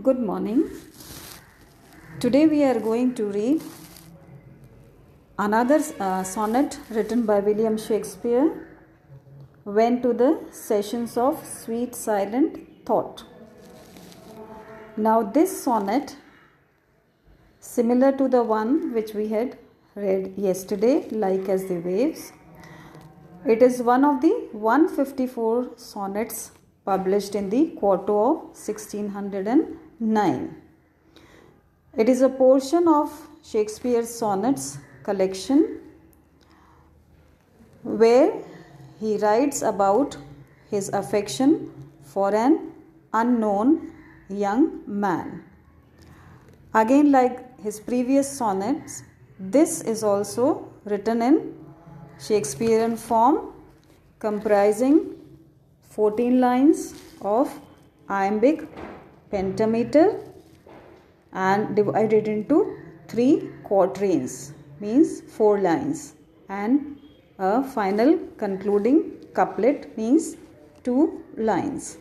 Good morning. Today we are going to read another sonnet written by William Shakespeare, Went to the Sessions of Sweet Silent Thought. Now this sonnet, similar to the one which we had read yesterday, Like as the Waves, it is one of the 154 sonnets published in the quarto of 1609. It is a portion of Shakespeare's sonnets collection where he writes about his affection for an unknown young man. Again, like his previous sonnets, this is also written in Shakespearean form, comprising 14 lines of iambic pentameter and divided into 3 quatrains, means 4 lines, and a final concluding couplet, means 2 lines.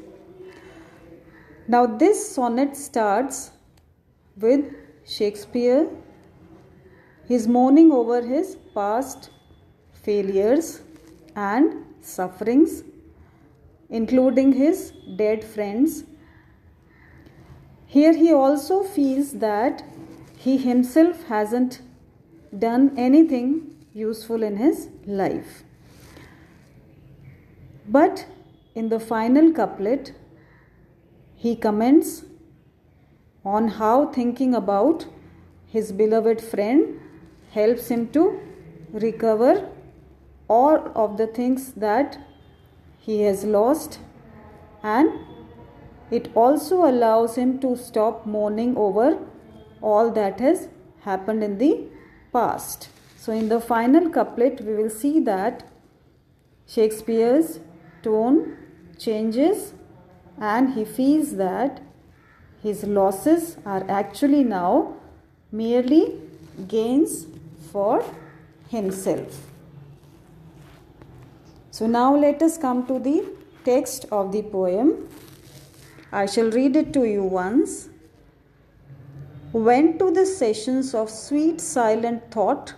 Now this sonnet starts with Shakespeare. He is mourning over his past failures and sufferings, including his dead friends. Here he also feels that he himself hasn't done anything useful in his life. But in the final couplet, he comments on how thinking about his beloved friend helps him to recover all of the things that he has lost, and it also allows him to stop mourning over all that has happened in the past. So in the final couplet, we will see that Shakespeare's tone changes and he feels that his losses are actually now merely gains for himself. So now let us come to the text of the poem. I shall read it to you once. Went to the sessions of sweet silent thought,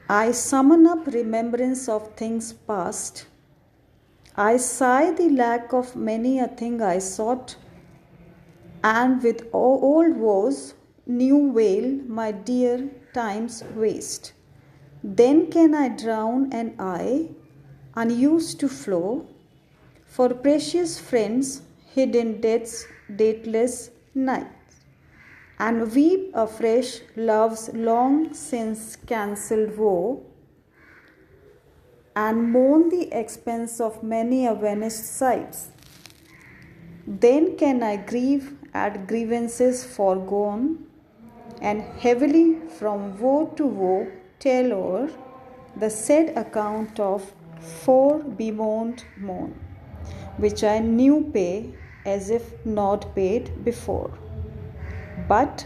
I summon up remembrance of things past. I sigh the lack of many a thing I sought, and with old woes new wail my dear time's waste. Then can I drown an eye unused to flow for precious friends hid in death's dateless night, and weep afresh love's long since cancelled woe, and mourn the expense of many a vanished sights. Then can I grieve at grievances foregone, and heavily from woe to woe tell o'er the said account of fore bemoaned moan, which I new pay as if not paid before. But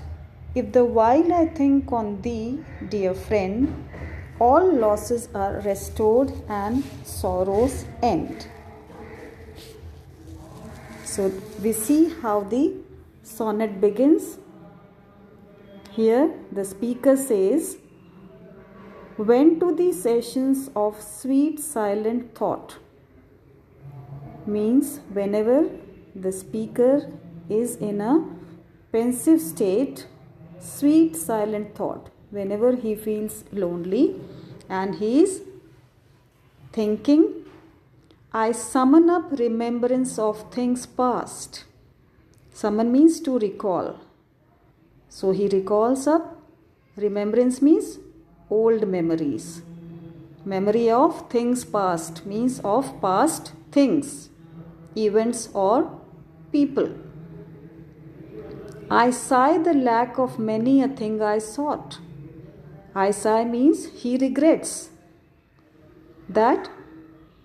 if the while I think on thee, dear friend, all losses are restored and sorrows end. So we see how the sonnet begins. Here the speaker says, went to the sessions of sweet silent thought. Means whenever the speaker is in a pensive state, sweet silent thought, whenever he feels lonely and he is thinking, I summon up remembrance of things past. Summon means to recall. So he recalls up. Remembrance means old memories. Memory of things past means of past things, events or people. I sigh the lack of many a thing I sought. I sigh means he regrets that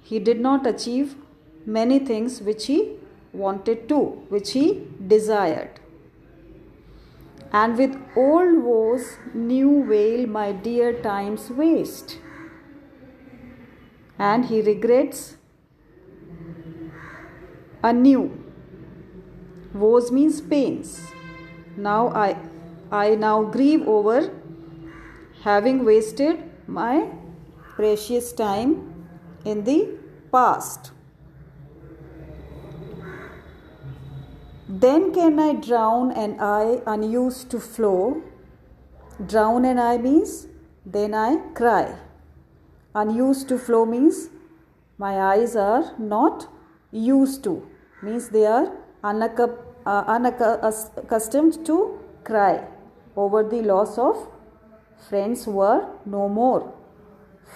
he did not achieve many things which he wanted to, which he desired. And with old woes new wail my dear time's waste. And he regrets anew Woes means pains. Now I now grieve over having wasted my precious time in the past. Then can I drown an eye unused to flow. Drown an eye means then I cry. Unused to flow means my eyes are not used to, means they are unaccustomed to cry over the loss of friends who are no more.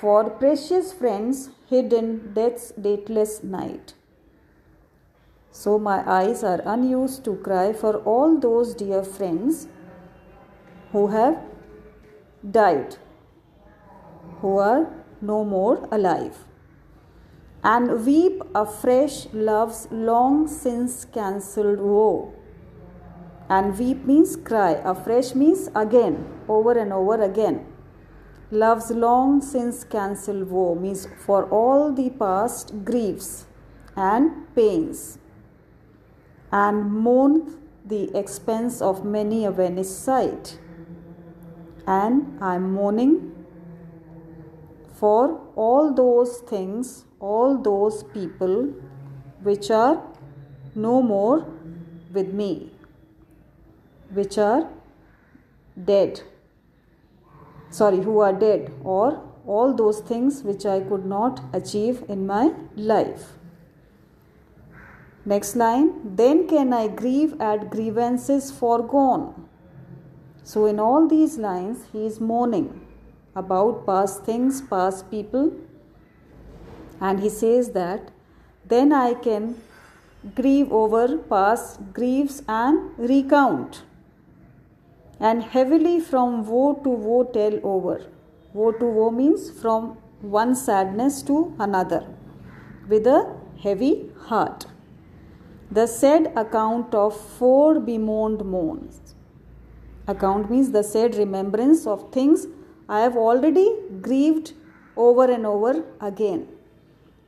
For precious friends hid in death's dateless night. So my eyes are unused to cry for all those dear friends who have died, who are no more alive. And weep afresh love's long since cancelled woe. And weep means cry. Afresh means again, over and over again. Love's long since cancelled woe means for all the past griefs and pains. And mourn the expense of many a Venice sight. And I am mourning for all those things, all those people which are no more with me, which are dead. Who are dead, or all those things which I could not achieve in my life. Next line, then can I grieve at grievances foregone. So in all these lines, he is mourning about past things, past people, and he says that then I can grieve over past griefs and recount, and heavily from woe to woe tell over. Woe to woe means from one sadness to another with a heavy heart. The said account of 4 bemoaned moans. Account means the said remembrance of things I have already grieved over and over again.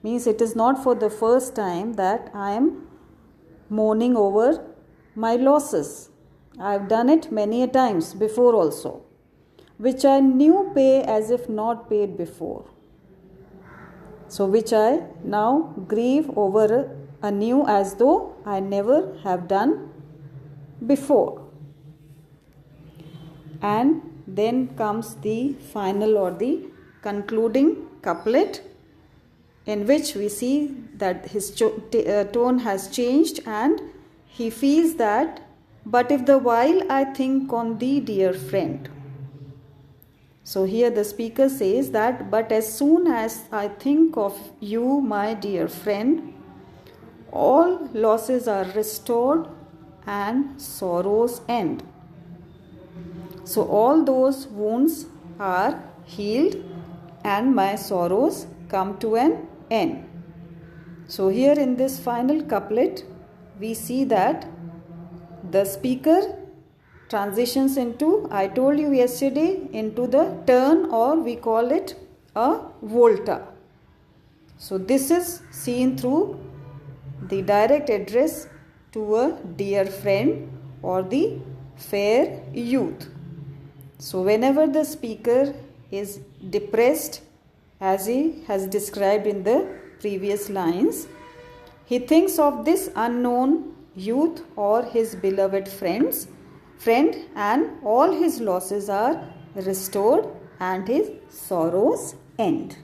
Means it is not for the first time that I am mourning over my losses. I have done it many a times before also, which I knew pay as if not paid before. So which I now grieve over anew as though I never have done before. And then comes the final or the concluding couplet, in which we see that his tone has changed, and he feels that, but if the while I think on thee, dear friend. So here the speaker says that, but as soon as I think of you, my dear friend, all losses are restored and sorrows end. So all those wounds are healed and my sorrows come to an end. So here in this final couplet, we see that the speaker transitions into, I told you yesterday, into the turn, or we call it a volta. So this is seen through the direct address to a dear friend or the fair youth. So whenever the speaker is depressed, as he has described in the previous lines, he thinks of this unknown youth or his beloved friend, and all his losses are restored and his sorrows end.